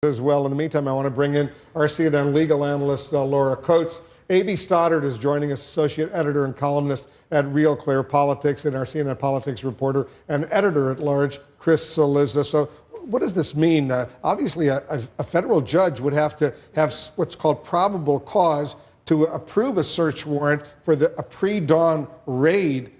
as well. In the meantime, I want to bring in our CNN legal analyst, Laura Coates. A.B. Stoddard is joining us, associate editor and columnist at Real Clear Politics, and our CNN politics reporter and editor-at-large, Chris Cillizza. So what does this mean? Obviously, a federal judge would have to have what's called probable cause to approve a search warrant for a pre-dawn raid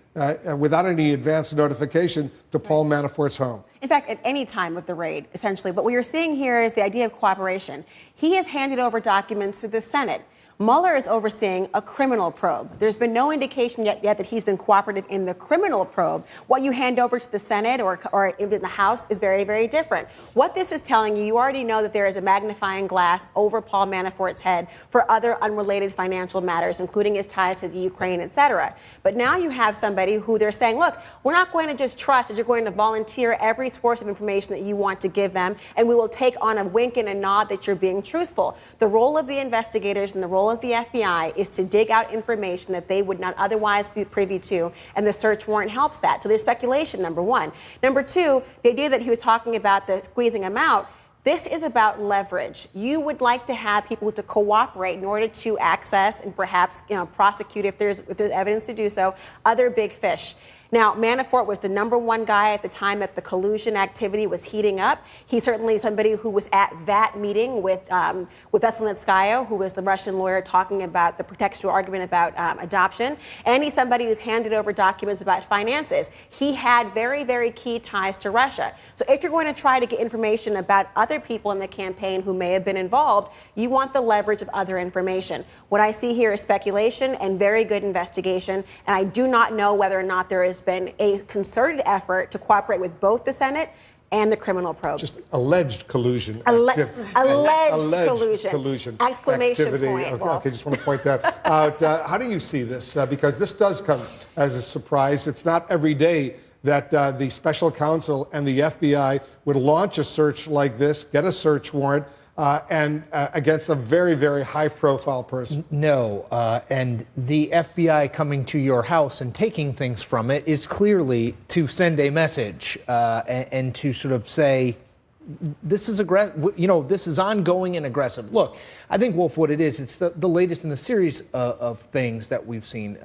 without any advance notification to Paul Manafort's home. In fact, at any time of the raid, essentially. But what you're seeing here is the idea of cooperation. He has handed over documents to the Senate. Mueller is overseeing a criminal probe. There's been no indication yet that he's been cooperative in the criminal probe. What you hand over to the Senate or in the House is very, very different. What this is telling you, you already know that there is a magnifying glass over Paul Manafort's head for other unrelated financial matters, including his ties to the Ukraine, et cetera. But now you have somebody who they're saying, look, we're not going to just trust that you're going to volunteer every source of information that you want to give them, and we will take on a wink and a nod that you're being truthful. The role of the investigators and the role of the FBI is to dig out information that they would not otherwise be privy to, and the search warrant helps that. So there's speculation, number one. Number two, the idea that he was talking about the squeezing him out, this is about leverage. You would like to have people to cooperate in order to access and perhaps prosecute, if there's evidence to do so, other big fish. Now, Manafort was the #1 guy at the time that the collusion activity was heating up. He's certainly somebody who was at that meeting with Veselnitskaya, who was the Russian lawyer talking about the pretextual argument about adoption. And he's somebody who's handed over documents about finances. He had very, very key ties to Russia. So if you're going to try to get information about other people in the campaign who may have been involved, you want the leverage of other information. What I see here is speculation and very good investigation. And I do not know whether or not there has been a concerted effort to cooperate with both the Senate and the criminal probe. Just alleged collusion. Alleged collusion. Exclamation activity. point. Okay, just want to point that out. How do you see this? Because this does come as a surprise. It's not every day that the special counsel and the FBI would launch a search like this, get a search warrant, and against a very, very high-profile person. No, and the FBI coming to your house and taking things from it is clearly to send a message and to sort of say, this is this is ongoing and aggressive. Look, I think, Wolf, what it is, it's the latest in a series of things that we've seen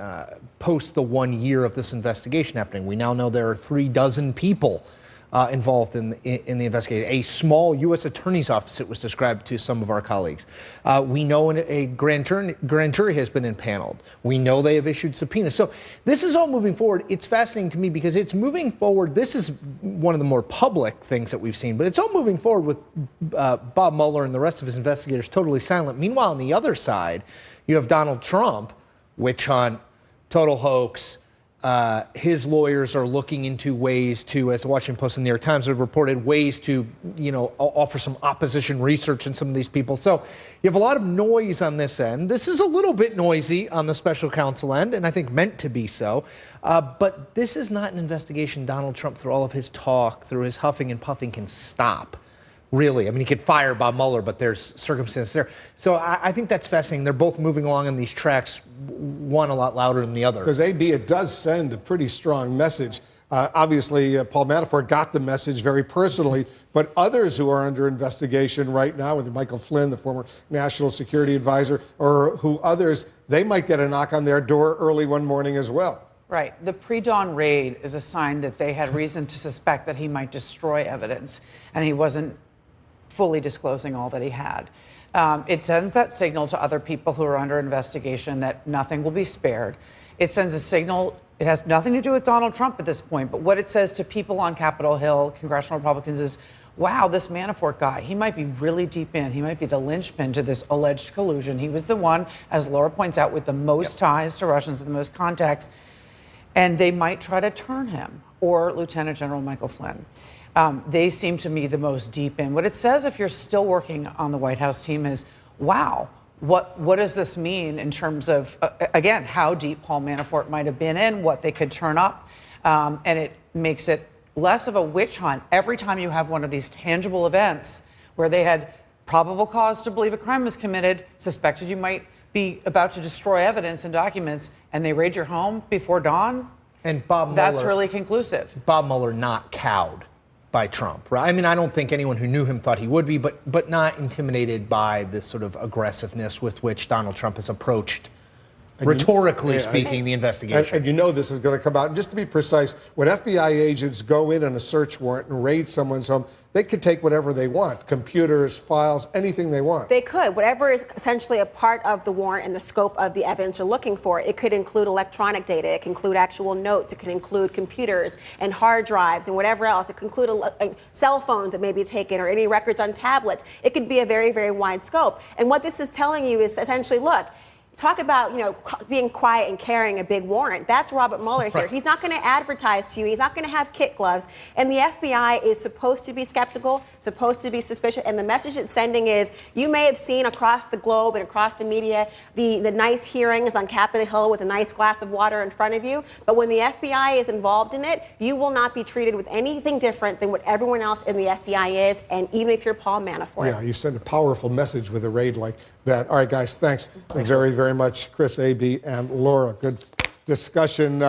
post the 1 year of this investigation happening. We now know there are 36 people involved in the investigation. A small U.S. attorney's office, it was described to some of our colleagues. We know a grand jury has been impaneled. We know they have issued subpoenas. So this is all moving forward. It's fascinating to me because it's moving forward. This is one of the more public things that we've seen, but it's all moving forward with Bob Mueller and the rest of his investigators totally silent. Meanwhile, on the other side, you have Donald Trump, witch hunt, total hoax. His lawyers are looking into ways to, as the Washington Post and the New York Times have reported, ways to, offer some opposition research in some of these people. So you have a lot of noise on this end. This is a little bit noisy on the special counsel end, and I think meant to be so. But this is not an investigation Donald Trump, through all of his talk, through his huffing and puffing, can stop. Really. I mean, he could fire Bob Mueller, but there's circumstances there. So I think that's fascinating. They're both moving along on these tracks, one a lot louder than the other. Because, A.B., it does send a pretty strong message. Obviously, Paul Manafort got the message very personally, but others who are under investigation right now, whether Michael Flynn, the former national security advisor, or who others, they might get a knock on their door early one morning as well. Right. The pre-dawn raid is a sign that they had reason to suspect that he might destroy evidence, and he wasn't fully disclosing all that he had. It sends that signal to other people who are under investigation that nothing will be spared. It sends a signal. It has nothing to do with Donald Trump at this point, but what it says to people on Capitol Hill, congressional Republicans, is, wow, this Manafort guy, he might be really deep in. He might be the linchpin to this alleged collusion. He was the one, as Laura points out, with the most ties to Russians and the most contacts, and they might try to turn him or Lieutenant General Michael Flynn. They seem to me the most deep in. What it says, if you're still working on the White House team, is, wow, what does this mean in terms of, again, how deep Paul Manafort might have been in, what they could turn up, and it makes it less of a witch hunt every time you have one of these tangible events where they had probable cause to believe a crime was committed, suspected you might be about to destroy evidence and documents, and they raid your home before dawn. And Bob Mueller, that's really conclusive. Bob Mueller not cowed. Trump, right? I mean, I don't think anyone who knew him thought he would be, but not intimidated by this sort of aggressiveness with which Donald Trump has approached, rhetorically speaking, the investigation. And you know this is going to come out. And just to be precise, when FBI agents go in on a search warrant and raid someone's home, they could take whatever they want, computers, files, anything they want. They could. Whatever is essentially a part of the warrant and the scope of the evidence you're looking for. It could include electronic data. It can include actual notes. It can include computers and hard drives and whatever else. It can include cell phones that may be taken or any records on tablets. It could be a very, very wide scope. And what this is telling you is essentially, look, talk about, being quiet and carrying a big warrant. That's Robert Mueller here. He's not going to advertise to you. He's not going to have kit gloves. And the FBI is supposed to be skeptical, supposed to be suspicious. And the message it's sending is, you may have seen across the globe and across the media the nice hearings on Capitol Hill with a nice glass of water in front of you. But when the FBI is involved in it, you will not be treated with anything different than what everyone else in the FBI is. And even if you're Paul Manafort. Yeah, you send a powerful message with a raid like that. All right, guys, thanks very, very much, Chris, AB, and Laura. Good discussion.